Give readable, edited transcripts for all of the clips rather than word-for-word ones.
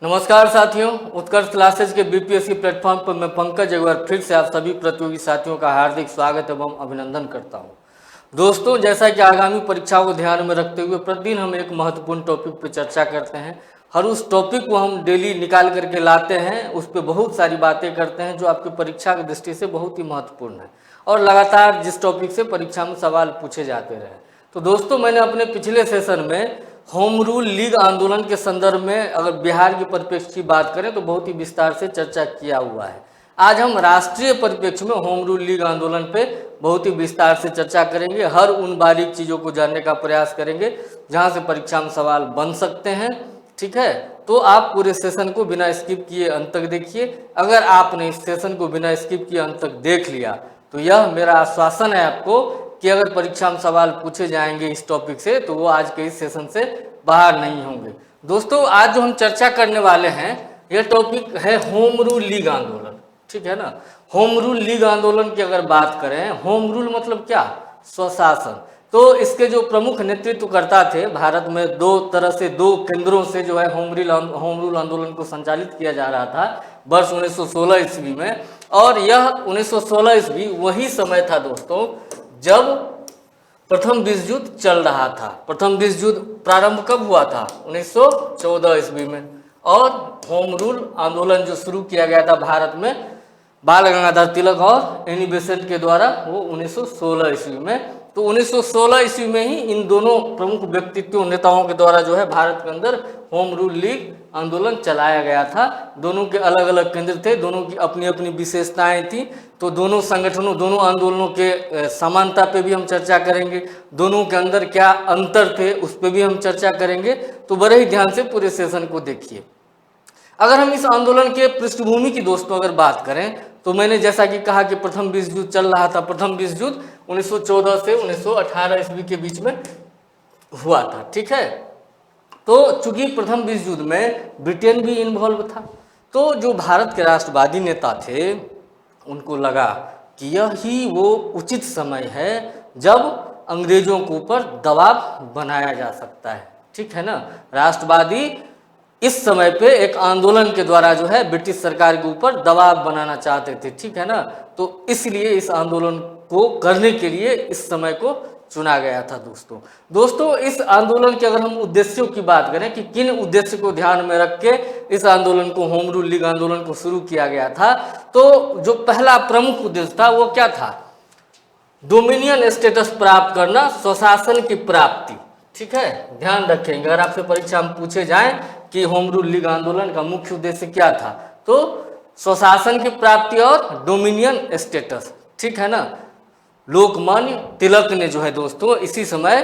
नमस्कार साथियों, उत्कर्ष क्लासेज के बीपीएससी प्लेटफॉर्म पर मैं पंकज एक बार फिर से आप सभी प्रतियोगी साथियों का हार्दिक स्वागत एवं अभिनंदन करता हूं। दोस्तों, जैसा कि आगामी परीक्षाओं को ध्यान में रखते हुए प्रतिदिन हम एक महत्वपूर्ण टॉपिक पर चर्चा करते हैं। हर उस टॉपिक को हम डेली निकाल करके लाते हैं, उस पर बहुत सारी बातें करते हैं जो आपकी परीक्षा की दृष्टि से बहुत ही महत्वपूर्ण है और लगातार जिस टॉपिक से परीक्षा में सवाल पूछे जाते रहे। तो दोस्तों, मैंने अपने पिछले सेशन में होम रूल लीग आंदोलन के संदर्भ में अगर बिहार की परिप्रेक्ष्य की बात करें तो बहुत ही विस्तार से चर्चा किया हुआ है। आज हम राष्ट्रीय परिप्रेक्ष्य में होम रूल लीग आंदोलन पे बहुत ही विस्तार से चर्चा करेंगे। हर उन बारीक चीज़ों को जानने का प्रयास करेंगे जहां से परीक्षा में सवाल बन सकते हैं। ठीक है, तो आप पूरे सेशन को बिना स्किप किए अंत तक देखिए। अगर आपने इस सेशन को बिना स्किप किए अंत तक देख लिया तो यह मेरा आश्वासन है आपको कि अगर परीक्षा में सवाल पूछे जाएंगे इस टॉपिक से तो वो आज के इस सेशन से बाहर नहीं होंगे। दोस्तों, आज जो हम चर्चा करने वाले हैं यह टॉपिक है होम रूल लीग आंदोलन। ठीक है ना। होम रूल लीग आंदोलन की अगर बात करें, होम रूल मतलब क्या? स्वशासन। तो इसके जो प्रमुख नेतृत्वकर्ता थे, भारत में दो तरह से, दो केंद्रों से जो है होम रूल आंदोलन को संचालित किया जा रहा था वर्ष 1916 ईस्वी में। और यह 1916 ईस्वी वही समय था दोस्तों जब प्रथम विश्व युद्ध चल रहा था। प्रथम विश्व युद्ध प्रारंभ कब हुआ था? 1914 ईस्वी में। और होम रूल आंदोलन जो शुरू किया गया था भारत में बाल गंगाधर तिलक और एनी बेसेंट के द्वारा, वो 1916 ईस्वी में। तो 1916 ईस्वी में ही इन दोनों प्रमुख व्यक्तित्व नेताओं के द्वारा जो है भारत के अंदर होम रूल लीग आंदोलन चलाया गया था। दोनों के अलग अलग केंद्र थे, दोनों की अपनी अपनी विशेषताएं थी। तो दोनों संगठनों, दोनों आंदोलनों के समानता पे भी हम चर्चा करेंगे, दोनों के अंदर क्या अंतर थे उस पर भी हम चर्चा करेंगे। तो बड़े ही ध्यान से पूरे सेशन को देखिए। अगर हम इस आंदोलन के पृष्ठभूमि की दोस्तों अगर बात करें तो मैंने जैसा कि कहा कि प्रथम विश्व युद्ध चल रहा था। प्रथम विश्व युद्ध 1914 से 1918 ईस्वी के बीच में हुआ था। ठीक है, तो चूंकि प्रथम विश्व युद्ध में ब्रिटेन भी इन्वॉल्व था, तो जो भारत के राष्ट्रवादी नेता थे उनको लगा कि यही वो उचित समय है जब अंग्रेजों के ऊपर दबाव बनाया जा सकता है। ठीक है ना। राष्ट्रवादी इस समय पे एक आंदोलन के द्वारा जो है ब्रिटिश सरकार के ऊपर दबाव बनाना चाहते थे। ठीक है ना। तो इसलिए इस आंदोलन को करने के लिए इस समय को चुना गया था। दोस्तों, इस आंदोलन के अगर हम उद्देश्यों की बात करें कि किन उद्देश्य को ध्यान में रख के इस आंदोलन को, होम रूल लीग आंदोलन को शुरू किया गया था, तो जो पहला प्रमुख उद्देश्य था वो क्या था? डोमिनियन स्टेटस प्राप्त करना, स्वशासन की प्राप्ति। ठीक है, ध्यान रखेंगे। अगर आपसे परीक्षा में पूछे जाए कि होम रूल लीग आंदोलन का मुख्य उद्देश्य क्या था, तो स्वशासन की प्राप्ति और डोमिनियन स्टेटस। ठीक है ना। लोकमान्य तिलक ने जो है दोस्तों इसी समय,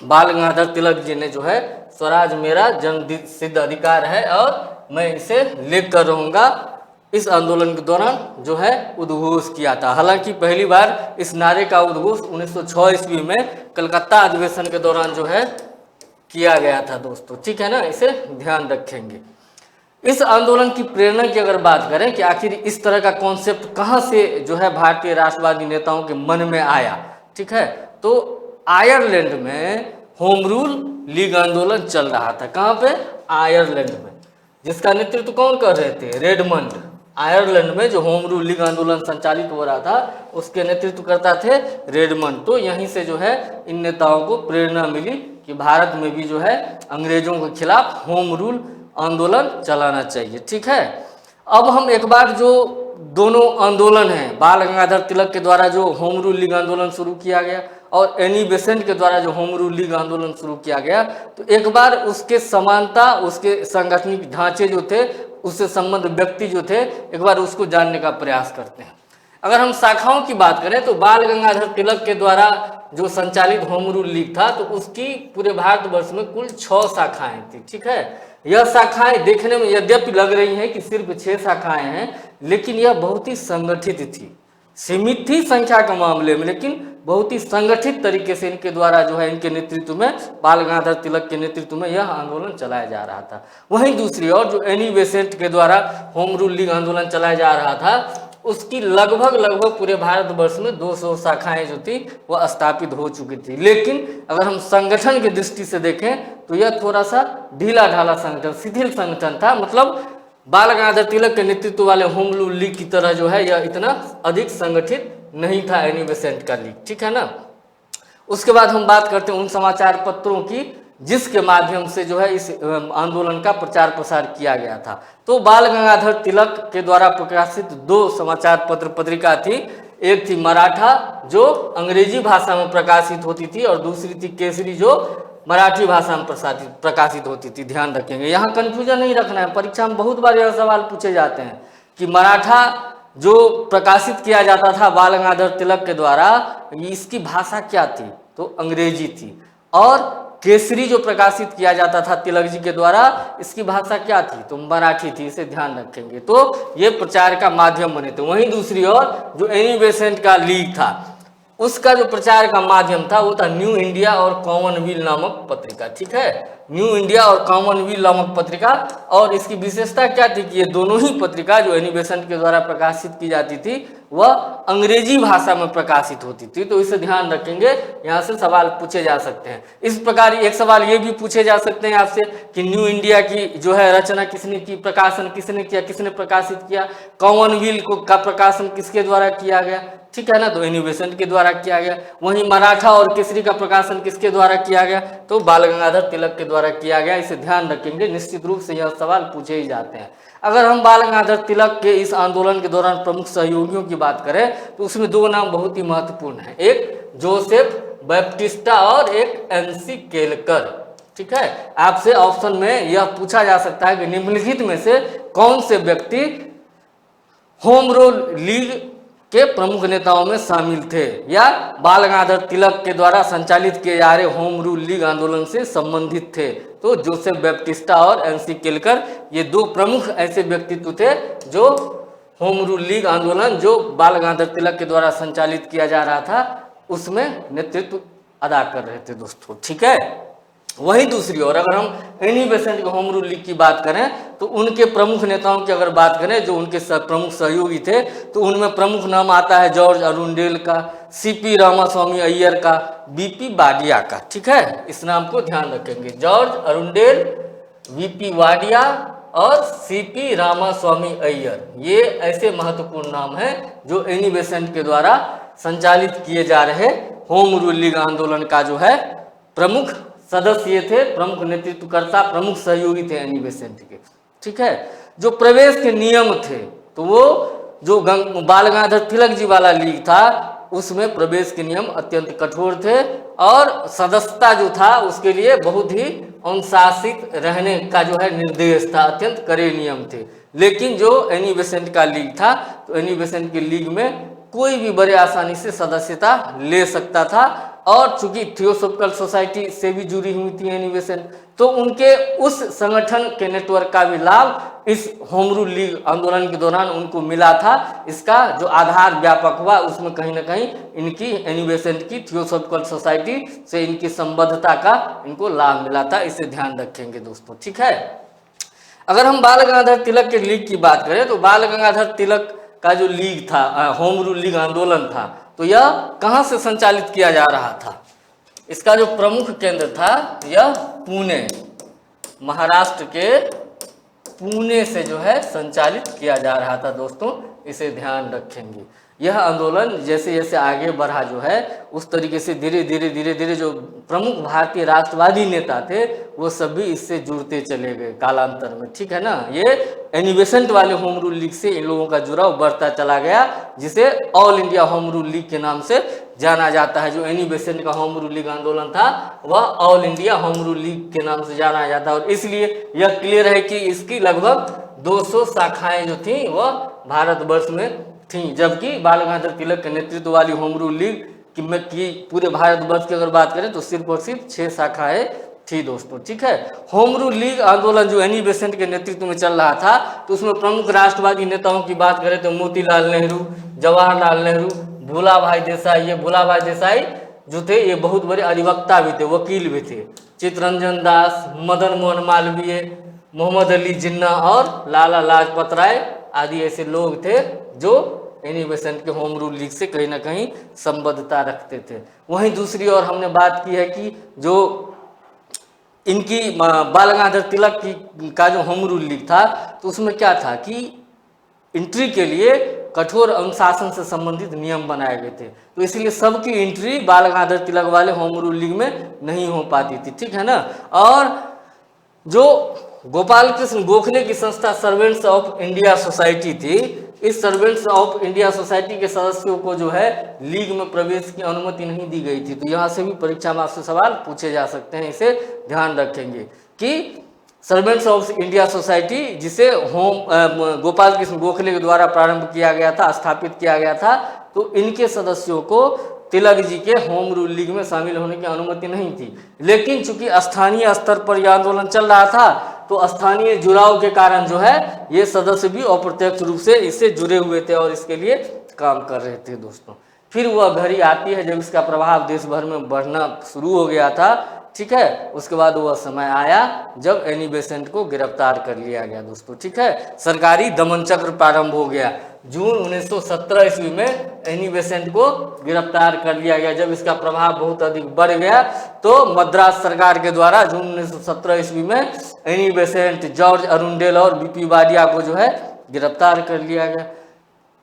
बाल गंगाधर तिलक जी ने जो है स्वराज मेरा जन्म सिद्ध अधिकार है और मैं इसे लेकर रहूंगा, इस आंदोलन के दौरान जो है उद्घोष किया था। हालांकि पहली बार इस नारे का उद्घोष 1906 ईस्वी में कलकत्ता अधिवेशन के दौरान जो है किया गया था दोस्तों। ठीक है ना, इसे ध्यान रखेंगे। इस आंदोलन की प्रेरणा की अगर बात करें कि आखिर इस तरह का कॉन्सेप्ट कहाँ से जो है भारतीय राष्ट्रवादी नेताओं के मन में आया। ठीक है, तो आयरलैंड में होम रूल लीग आंदोलन चल रहा था। कहाँ पे? आयरलैंड में। जिसका नेतृत्व कौन कर रहे थे? रेडमंड। आयरलैंड में जो होम रूल लीग आंदोलन संचालित हो रहा था उसके नेतृत्व करता थे रेडमंड। तो यहीं से जो है इन नेताओं को प्रेरणा मिली कि भारत में भी जो है अंग्रेजों के खिलाफ होम रूल आंदोलन चलाना चाहिए। ठीक है, अब हम एक बार जो दोनों आंदोलन हैं, बाल गंगाधर तिलक के द्वारा जो होम रूल लीग आंदोलन शुरू किया गया और एनी बेसेंट के द्वारा जो होम रूल लीग आंदोलन शुरू किया गया, तो एक बार उसके समानता, उसके सांगठनिक ढांचे जो थे, उससे संबंध व्यक्ति जो थे, एक बार उसको जानने का प्रयास करते हैं। अगर हम शाखाओं की बात करें तो बाल गंगाधर तिलक के द्वारा जो संचालित होम रूल लीग था तो उसकी पूरे भारतवर्ष में कुल 6 शाखाएं थी। ठीक है, यह शाखाएं देखने में यद्यपि लग रही हैं कि सिर्फ 6 शाखाएं हैं, लेकिन यह बहुत ही संगठित थी। सीमित थी संख्या के मामले में, लेकिन बहुत ही संगठित तरीके से इनके द्वारा जो है, इनके नेतृत्व में, बाल गंगाधर तिलक के नेतृत्व में यह आंदोलन चलाया जा रहा था। वहीं दूसरी ओर जो एनी बेसेंट के द्वारा होम रूल लीग आंदोलन चलाया जा रहा था उसकी लगभग पूरे भारतवर्ष में 200 शाखाएं जो थी वह स्थापित हो चुकी थी। लेकिन अगर हम संगठन की दृष्टि से देखें तो यह थोड़ा सा ढीला ढाला संगठन, शिथिल संगठन था। मतलब बाल गंगाधर तिलक के नेतृत्व वाले होम रूल लीग की तरह जो है यह इतना अधिक संगठित नहीं था एनी बेसेंट का लीग, ठीक है ना। उसके बाद हम बात करते हैं उन समाचार पत्रों की जिसके माध्यम से जो है इस आंदोलन का प्रचार प्रसार किया गया था। तो बाल गंगाधर तिलक के द्वारा प्रकाशित 2 समाचार पत्र पत्रिका थी। एक थी मराठा जो अंग्रेजी भाषा में प्रकाशित होती थी और दूसरी थी केसरी जो मराठी भाषा में प्रकाशित होती थी। ध्यान रखेंगे, यहाँ कंफ्यूजन नहीं रखना है। परीक्षा में बहुत बार यह सवाल पूछे जाते हैं कि मराठा जो प्रकाशित किया जाता था बाल गंगाधर तिलक के द्वारा, इसकी भाषा क्या थी, तो अंग्रेजी थी। और केसरी जो प्रकाशित किया जाता था तिलक जी के द्वारा, इसकी भाषा क्या थी, तो मराठी थी। इसे ध्यान रखेंगे। तो ये प्रचार का माध्यम बने थे। वहीं दूसरी ओर जो एनी बेसेंट का लीग था उसका जो प्रचार का माध्यम था वो था न्यू इंडिया और कॉमनवेल्थ नामक पत्रिका, ठीक है। न्यू इंडिया और कॉमनवेल्थ नामक पत्रिका, और इसकी विशेषता क्या थी कि ये दोनों ही पत्रिका जो एनी बेसेंट के द्वारा प्रकाशित की जाती थी वह अंग्रेजी भाषा में प्रकाशित होती थी। तो इसे ध्यान रखेंगे, यहाँ से सवाल पूछे जा सकते हैं। इस प्रकार एक सवाल ये भी पूछे जा सकते हैं आपसे कि न्यू इंडिया की जो है रचना किसने की, प्रकाशन किसने किया, किसने प्रकाशित किया, कॉमनवेल्थ का प्रकाशन किसके द्वारा किया गया, ठीक है ना, तो एनी बेसेंट के द्वारा किया गया। वहीं मराठा और केसरी का प्रकाशन किसके द्वारा किया गया, तो बाल गंगाधर तिलक के द्वारा किया गया। इसे ध्यान रखेंगे, निश्चित रूप से यह सवाल पूछे ही जाते हैं। अगर हम बाल गंगाधर तिलक के इस आंदोलन के दौरान प्रमुख सहयोगियों की बात करें तो उसमें 2 नाम बहुत ही महत्वपूर्ण हैं, एक जोसेफ बैप्टिस्टा और एक एनसी केलकर, ठीक है। आपसे ऑप्शन में यह पूछा जा सकता है कि निम्नलिखित में से कौन से व्यक्ति होम रूल लीग के प्रमुख नेताओं में शामिल थे या बाल गंगाधर तिलक के द्वारा संचालित किए जा रहे होम रूल लीग आंदोलन से संबंधित थे। तो जोसेफ बैप्टिस्टा और एनसी केलकर ये 2 प्रमुख ऐसे व्यक्तित्व थे जो होम रूल लीग आंदोलन जो बाल गंगाधर तिलक के द्वारा संचालित किया जा रहा था उसमें नेतृत्व अदा कर रहे थे दोस्तों, ठीक है। वहीं दूसरी ओर अगर हम एनी बेसेंट के होम रूल लीग की बात करें तो उनके प्रमुख नेताओं की अगर बात करें जो उनके प्रमुख सहयोगी थे तो उनमें प्रमुख नाम आता है जॉर्ज अरुंडेल का, सीपी रामास्वामी अय्यर का, बीपी वाडिया का, ठीक है। इस नाम को ध्यान रखेंगे, जॉर्ज अरुंडेल, बीपी वाडिया और सीपी रामास्वामी अय्यर। ये ऐसे महत्वपूर्ण नाम हैं जो एनी बेसेंट के द्वारा संचालित किए जा रहे होम रूल लीग आंदोलन का जो है प्रमुख सदस्य थे, प्रमुख नेतृत्वकर्ता, प्रमुख सहयोगी थे एनी बेसेंट के, ठीक है। जो प्रवेश के नियम थे तो वो जो बाल गंगाधर तिलक जी वाला लीग था उसमें प्रवेश के नियम अत्यंत कठोर थे और सदस्यता जो था उसके लिए बहुत ही अनुशासित रहने का जो है निर्देश था, अत्यंत कड़े नियम थे। लेकिन जो एनी बेसेंट का लीग था तो एनी बेसेंट के लीग में कोई भी बड़े आसानी से सदस्यता ले सकता था और चूंकि थियोसॉफिकल सोसाइटी से भी जुड़ी हुई थी एनी बेसेंट तो उनके उस संगठन के नेटवर्क का भी लाभ इस होम रूल लीग आंदोलन के दौरान उनको मिला था। इसका जो आधार व्यापक हुआ उसमें कहीं ना कहीं इनकी एनी बेसेंट की थियोसॉफिकल सोसाइटी से इनकी संबद्धता का इनको लाभ मिला था। इसे ध्यान रखेंगे दोस्तों, ठीक है। अगर हम बाल गंगाधर तिलक के लीग की बात करें तो बाल गंगाधर तिलक का जो लीग था, होम रूल लीग आंदोलन था, तो यह कहाँ से संचालित किया जा रहा था, इसका जो प्रमुख केंद्र था यह पुणे, महाराष्ट्र के पुणे से जो है संचालित किया जा रहा था दोस्तों। इसे ध्यान रखेंगे। यह आंदोलन जैसे जैसे आगे बढ़ा जो है उस तरीके से धीरे धीरे जो प्रमुख भारतीय राष्ट्रवादी नेता थे वो सभी इससे जुड़ते चले गए कालांतर में, ठीक है ना। ये एनी बेसेंट वाले होम रूल लीग से इन लोगों का जुड़ाव बढ़ता चला गया जिसे all India home rule league के नाम से जाना जाता है। जो एनी बेसेंट का होम रूल लीग आंदोलन था वह all India home rule league के नाम से जाना जाता है और इसलिए यह क्लियर है कि इसकी लगभग 200 शाखाएं जो थी वह भारतवर्ष में थी, जबकि बाल गंगाधर तिलक के नेतृत्व वाली होम रूल लीग की पूरे भारतवर्ष की अगर बात करें तो सिर्फ और सिर्फ 6 शाखाएं थी दोस्तों, ठीक है। होम रूल लीग आंदोलन जो एनी बेसेंट के नेतृत्व में चल रहा था तो उसमें प्रमुख राष्ट्रवादी नेताओं की बात करें तो मोतीलाल नेहरू, जवाहरलाल नेहरू, भूला भाई देसाई। ये भूला भाई देसाई जो थे ये बहुत बड़े अधिवक्ता भी थे, वकील भी थे। चित्तरंजन दास, मदन मोहन मालवीय, मोहम्मद अली जिन्ना और लाला लाजपत राय आदि ऐसे लोग थे जो एनी बेसेंट के होम रूल लीग से कहीं ना कहीं संबद्धता रखते थे। वहीं दूसरी ओर हमने बात की है कि जो इनकी बाल गंगाधर तिलक की का जो होम रूल लीग था, तो उसमें क्या था कि एंट्री के लिए कठोर अनुशासन से संबंधित नियम बनाए गए थे, तो इसलिए सबकी एंट्री बाल गंगाधर तिलक वाले होम रूल लीग में नहीं हो पाती थी, ठीक है ना। और जो गोपाल कृष्ण गोखले की संस्था सर्वेंट्स ऑफ इंडिया सोसाइटी थी, इस सर्वेंट्स ऑफ इंडिया सोसाइटी के सदस्यों को जो है लीग में प्रवेश की अनुमति नहीं दी गई थी। तो यहाँ से भी परीक्षा में आपसे सवाल पूछे जा सकते हैं, इसे ध्यान रखेंगे कि सर्वेंट्स ऑफ इंडिया सोसाइटी, जिसे गोपाल कृष्ण गोखले के द्वारा प्रारंभ किया गया था, स्थापित किया गया था, तो इनके सदस्यों को तिलक जी के होम रूल लीग में शामिल होने की अनुमति नहीं थी। लेकिन चूंकि स्थानीय स्तर पर यह आंदोलन चल रहा था, तो स्थानीय जुड़ाव के कारण जो है ये सदस्य भी अप्रत्यक्ष रूप से इससे जुड़े हुए थे और इसके लिए काम कर रहे थे दोस्तों। फिर वह घड़ी आती है जब इसका प्रभाव देश भर में बढ़ना शुरू हो गया था, ठीक है। उसके बाद वह समय आया जब एनी बेसेंट को गिरफ्तार कर लिया गया दोस्तों, ठीक है। सरकारी दमन चक्र प्रारंभ हो गया। जून 1917 ईस्वी में एनी बेसेंट को गिरफ्तार कर लिया गया। जब इसका प्रभाव बहुत अधिक बढ़ गया तो मद्रास सरकार के द्वारा जून 1917 ईस्वी में एनी बेसेंट, जॉर्ज अरुंडेल और बीपी वाडिया को जो है गिरफ्तार कर लिया गया।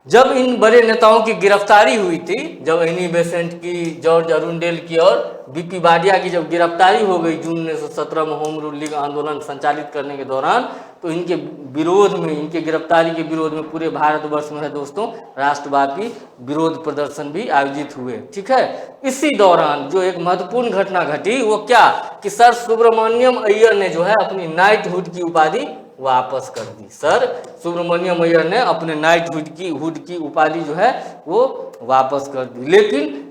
जब इन बड़े नेताओं की गिरफ्तारी हुई थी, जब एनी बेसेंट की, जॉर्ज अरुंडेल की और बीपी वाडिया की जब गिरफ्तारी हो गई जून 1917 में होम रूल लीग आंदोलन संचालित करने के दौरान, तो इनके विरोध में, इनके गिरफ्तारी के विरोध में पूरे भारतवर्ष में है दोस्तों राष्ट्रव्यापी विरोध प्रदर्शन भी आयोजित हुए, ठीक है। इसी दौरान जो एक महत्वपूर्ण घटना घटी वो क्या कि सर सुब्रमण्यम अय्यर ने जो है अपनी नाइटहुड की उपाधि वापस कर दी। सर सुब्रमण्यम अय्यर ने अपने नाइटहुड की उपाधि जो है वो वापस कर दी। लेकिन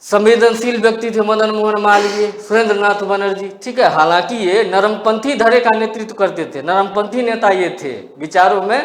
संवेदनशील व्यक्ति थे मदन मोहन मालवीय, सुरेंद्र नाथ बनर्जी, ठीक है। हालांकि ये नरमपंथी धड़े का नेतृत्व करते थे, नरमपंथी नेता ये थे, विचारों में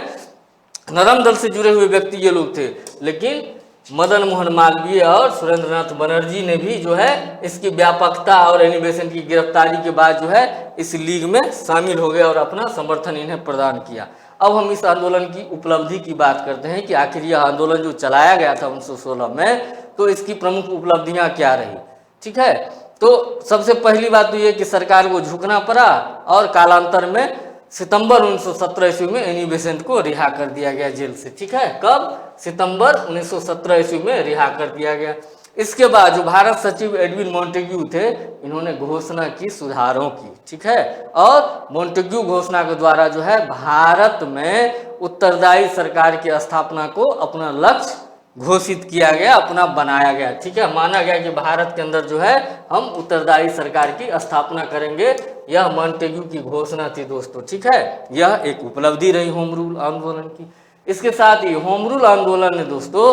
नरम दल से जुड़े हुए व्यक्ति ये लोग थे। लेकिन मदन मोहन मालवीय और सुरेंद्र नाथ बनर्जी ने भी जो है इसकी व्यापकता और एनी बेसेंट की गिरफ्तारी के बाद जो है इस लीग में शामिल हो गए और अपना समर्थन इन्हें प्रदान किया। अब हम इस आंदोलन की उपलब्धि की बात करते हैं कि आखिर यह आंदोलन जो चलाया गया था 1916 में, तो इसकी प्रमुख उपलब्धियां क्या रही, ठीक है। तो सबसे पहली बात तो ये कि सरकार को झुकना पड़ा और कालांतर में सितंबर 1917 ईस्वी में एनी बेसेंट को रिहा कर दिया गया जेल से, ठीक है। कब? सितंबर 1917 ईस्वी में रिहा कर दिया गया। इसके बाद जो भारत सचिव एडविन मॉन्टेग्यू थे, इन्होंने घोषणा की सुधारों की, ठीक है। और मॉन्टेग्यू घोषणा के द्वारा जो है भारत में उत्तरदायी सरकार की स्थापना को अपना लक्ष्य घोषित किया गया, अपना बनाया गया, ठीक है। माना गया कि भारत के अंदर जो है हम उत्तरदायी सरकार की स्थापना करेंगे। यह मॉन्टेग्यू की घोषणा थी दोस्तों, ठीक है। यह एक उपलब्धि रही होम रूल आंदोलन की। इसके साथ ही होम रूल आंदोलन ने दोस्तों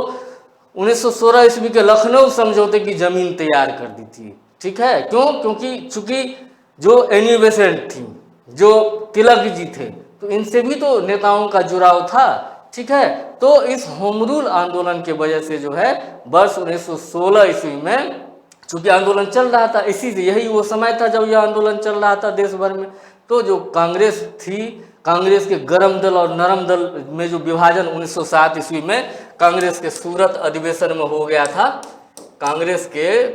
1916 ईस्वी के लखनऊ समझौते की जमीन तैयार कर दी थी, ठीक है। क्यों? क्योंकि चूंकि जो एनी बेसेंट थी, जो तिलक जी थे, तो इनसे भी तो नेताओं का जुड़ाव था, ठीक है। तो इस होम रूल आंदोलन के वजह से जो है वर्ष 1916 ईस्वी में चूंकि आंदोलन चल रहा था, इसी से यही वो समय था जब यह आंदोलन चल रहा था देश भर में, तो जो कांग्रेस थी, कांग्रेस के गरम दल और नरम दल में जो विभाजन 1907 ईस्वी में कांग्रेस के सूरत अधिवेशन में हो गया था। कांग्रेस के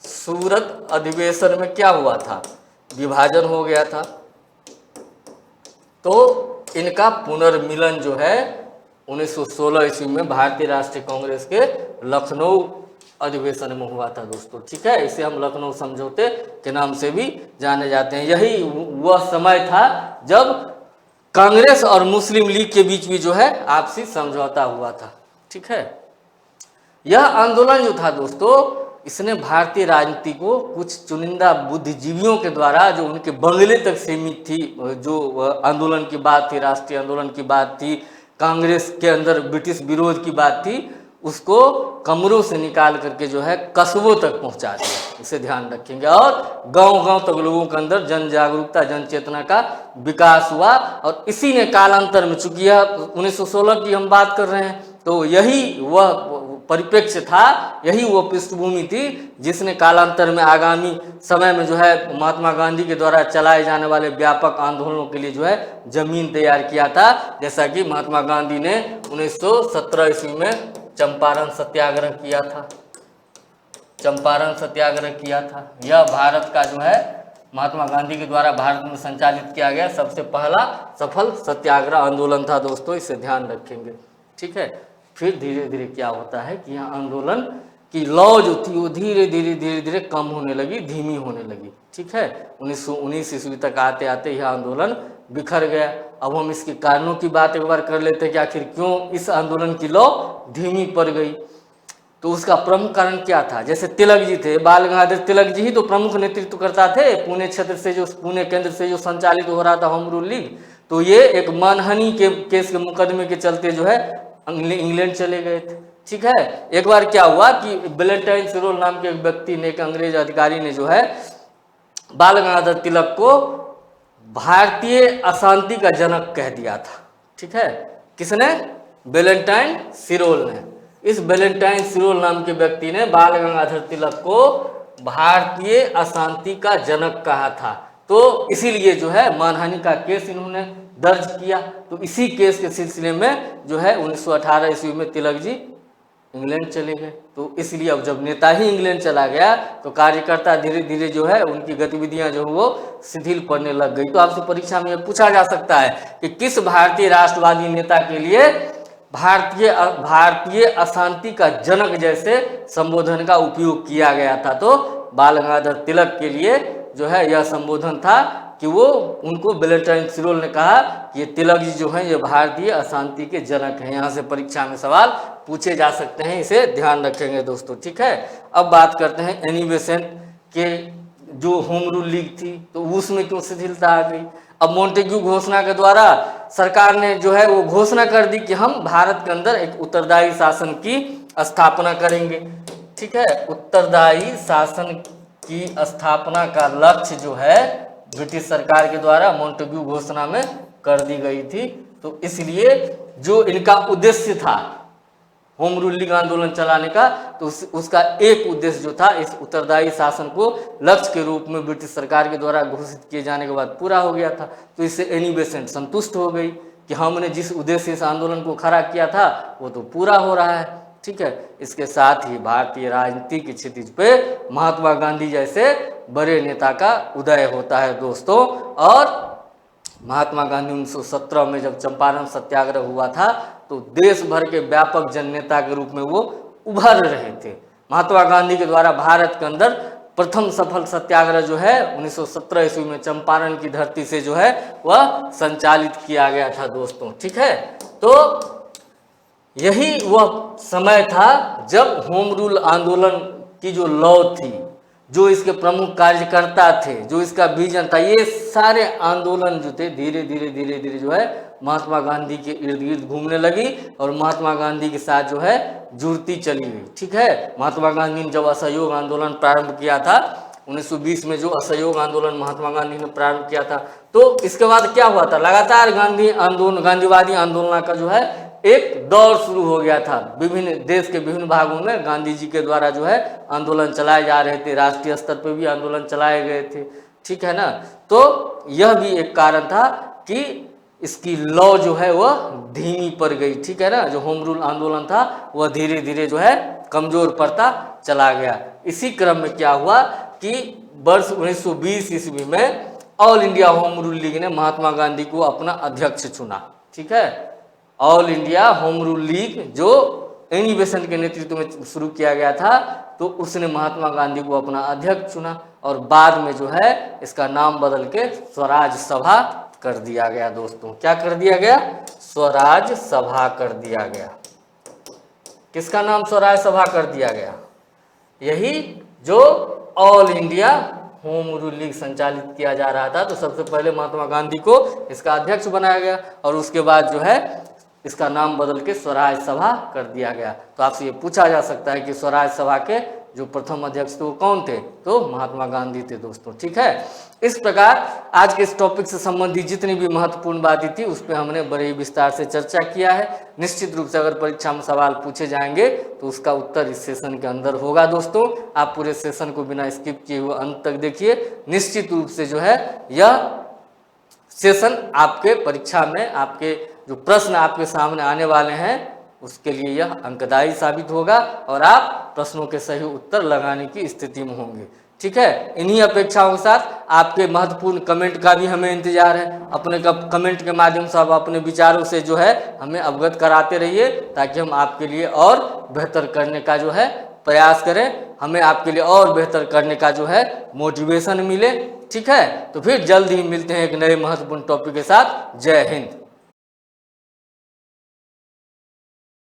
सूरत अधिवेशन में क्या हुआ था? विभाजन हो गया था। तो इनका पुनर्मिलन जो है 1916 ईस्वी में भारतीय राष्ट्रीय कांग्रेस के लखनऊ अधिवेशन में हुआ था दोस्तों, ठीक है। इसे हम लखनऊ समझौते के नाम से भी जाने जाते हैं। यही वह समय था जब कांग्रेस और मुस्लिम लीग के बीच भी जो है आपसी समझौता हुआ था, ठीक है। यह आंदोलन जो था दोस्तों, इसने भारतीय राजनीति को कुछ चुनिंदा बुद्धिजीवियों के द्वारा, जो उनके बंगले तक सीमित थी, जो आंदोलन की बात थी, राष्ट्रीय आंदोलन की बात थी, कांग्रेस के अंदर ब्रिटिश विरोध की बात थी, उसको कमरों से निकाल करके जो है कस्बों तक पहुंचा दिया। इसे ध्यान रखेंगे। और गांव-गांव तक लोगों के अंदर जन जागरूकता, जन चेतना का विकास हुआ। और इसी ने कालांतर में, चूंकि यह 1916 की हम बात कर रहे हैं, तो यही वह परिप्रेक्ष्य था, यही वो पृष्ठभूमि थी जिसने कालांतर में आगामी समय में जो है महात्मा गांधी के द्वारा चलाए जाने वाले व्यापक आंदोलनों के लिए जो है जमीन तैयार किया था। जैसा कि महात्मा गांधी ने 1917 ईस्वी में चंपारण सत्याग्रह किया था, चंपारण सत्याग्रह किया था। यह भारत का जो है महात्मा गांधी के द्वारा भारत में संचालित किया गया सबसे पहला सफल सत्याग्रह आंदोलन था दोस्तों, इसे ध्यान रखेंगे। ठीक है, फिर धीरे धीरे क्या होता है कि यहाँ आंदोलन की लौ जो थी वो धीरे धीरे कम होने लगी, धीमी होने लगी। ठीक है, 1919 ईस्वी तक आते आते यह आंदोलन बिखर गया। अब हम इसके कारणों की बात एक बार कर लेते हैं कि आखिर क्यों इस आंदोलन की लौ धीमी पड़ गई। तो उसका प्रमुख कारण क्या था? जैसे तिलक जी थे, बाल गंगाधर तिलक जी ही तो प्रमुख नेतृत्व करता थे पुणे क्षेत्र से, जो पुणे केंद्र से जो संचालित हो रहा था होम रूल लीग। तो ये एक मानहानि के केस के मुकदमे के चलते जो है इंग्लैंड चले गए थे। ठीक है, एक बार क्या हुआ कि वैलेंटाइन सिरोल नाम के एक व्यक्ति ने, एक अंग्रेज अधिकारी ने जो है बाल गंगाधर तिलक को भारतीय अशांति का जनक कह दिया था। ठीक है, किसने? वैलेंटाइन सिरोल ने। इस वैलेंटाइन सिरोल नाम के व्यक्ति ने बाल गंगाधर तिलक को भारतीय अशांति का जनक कहा था। तो इसीलिए जो है मानहानि का केस इन्होंने दर्ज किया। तो इसी केस के सिलसिले में जो है 1918 ईस्वी में तिलक जी इंग्लैंड चले गए। तो इसलिए अब जब नेता ही इंग्लैंड चला गया तो कार्यकर्ता धीरे धीरे जो है उनकी गतिविधियां जो वो शिथिल पड़ने लग गई। तो आपसे परीक्षा में पूछा जा सकता है कि किस भारतीय राष्ट्रवादी नेता के लिए भारतीय अशांति का जनक जैसे संबोधन का उपयोग किया गया था? तो बाल गंगाधर तिलक के लिए जो है यह संबोधन था कि वो उनको वैलेंटाइन सिरोल ने कहा कि ये तिलक जी जो हैं ये भारतीय अशांति के जनक हैं। यहाँ से परीक्षा में सवाल पूछे जा सकते हैं, इसे ध्यान रखेंगे दोस्तों। ठीक है, अब बात करते हैं एनी बेसेंट के जो होम रूल लीग थी तो उसमें क्यों शिथिलता आ गई। अब मोंटेग्यू घोषणा के द्वारा सरकार ने जो है वो घोषणा कर दी कि हम भारत के अंदर एक उत्तरदायी शासन की स्थापना करेंगे। ठीक है, उत्तरदायी शासन की स्थापना का लक्ष्य जो है ब्रिटिश सरकार के द्वारा मोंटेग्यू घोषणा में कर दी गई थी। तो इसलिए जो इनका उद्देश्य था होम रूल लीग आंदोलन चलाने का, तो उसका एक उद्देश्य जो था इस उत्तरदायी शासन को लक्ष्य के रूप में ब्रिटिश सरकार के द्वारा घोषित किए जाने के बाद पूरा हो गया था। तो इससे एनी बेसेंट संतुष्ट हो गई कि हमने जिस उद्देश्य इस आंदोलन को खड़ा किया था वो तो पूरा हो रहा है। ठीक है, इसके साथ ही भारतीय राजनीति की क्षितिज पे महात्मा गांधी जैसे बड़े नेता का उदय होता है दोस्तों। और महात्मा गांधी 1917 में जब चंपारण सत्याग्रह हुआ था तो देश भर के व्यापक जननेता के रूप में वो उभर रहे थे। महात्मा गांधी के द्वारा भारत के अंदर प्रथम सफल सत्याग्रह जो है 1917 ईस्वी में चंपारण की धरती से जो है वह संचालित किया गया था दोस्तों। ठीक है, तो यही वह समय था जब होम रूल आंदोलन की जो लौ थी, जो इसके प्रमुख कार्यकर्ता थे, जो इसका विजन था, ये सारे आंदोलन जो थे धीरे धीरे जो है महात्मा गांधी के इर्द गिर्द घूमने लगी और महात्मा गांधी के साथ जो है जुड़ती चली गई। ठीक है, महात्मा गांधी ने जब असहयोग आंदोलन प्रारंभ किया था 1920 में, जो असहयोग आंदोलन महात्मा गांधी ने प्रारंभ किया था, तो इसके बाद क्या हुआ था? लगातार गांधीवादी आंदोलन का जो है एक दौर शुरू हो गया था। विभिन्न देश के विभिन्न भागों में गांधी जी के द्वारा जो है आंदोलन चलाए जा रहे थे, राष्ट्रीय स्तर पर भी आंदोलन चलाए गए थे। ठीक है ना, तो यह भी एक कारण था कि इसकी लौ जो है वह धीमी पड़ गई। ठीक है ना, जो होम रूल आंदोलन था वह धीरे धीरे जो है कमजोर पड़ता चला गया। इसी क्रम में क्या हुआ कि वर्ष 1920 ईस्वी में all India home rule league ने महात्मा गांधी को अपना अध्यक्ष चुना। ठीक है, all India home rule league जो एनी बेसेंट के नेतृत्व में शुरू किया गया था, तो उसने महात्मा गांधी को अपना अध्यक्ष चुना और बाद में जो है इसका नाम बदल के स्वराज सभा कर दिया गया दोस्तों। क्या कर दिया गया? स्वराज सभा कर दिया गया। किसका नाम स्वराज सभा कर दिया गया? यही जो all India home rule league संचालित किया जा रहा था। तो सबसे पहले महात्मा गांधी को इसका अध्यक्ष बनाया गया और उसके बाद जो है इसका नाम बदल के स्वराज सभा कर दिया गया। तो आपसे ये पूछा जा सकता है कि स्वराज सभा के जो प्रथम अध्यक्ष थे वो कौन थे? तो महात्मा गांधी थे दोस्तों। ठीक है, इस प्रकार आज के इस टॉपिक से संबंधित जितनी भी महत्वपूर्ण बातें थी उस पर हमने बड़े ही विस्तार से चर्चा किया है। निश्चित रूप से अगर परीक्षा में सवाल पूछे जाएंगे तो उसका उत्तर इस सेशन के अंदर होगा। दोस्तों आप पूरे सेशन को बिना स्किप किए हुए अंत तक देखिए। निश्चित रूप से जो है यह सेशन आपके परीक्षा में आपके जो प्रश्न आपके सामने आने वाले हैं उसके लिए यह अंकदायी साबित होगा और आप प्रश्नों के सही उत्तर लगाने की स्थिति में होंगे। ठीक है, इन्हीं अपेक्षाओं के साथ आपके महत्वपूर्ण कमेंट का भी हमें इंतजार है। अपने कमेंट के माध्यम से आप अपने विचारों से जो है हमें अवगत कराते रहिए ताकि हम आपके लिए और बेहतर करने का जो है प्रयास करें, हमें आपके लिए और बेहतर करने का जो है मोटिवेशन मिले। ठीक है, तो फिर जल्द ही मिलते हैं एक नए महत्वपूर्ण टॉपिक के साथ। जय हिंद।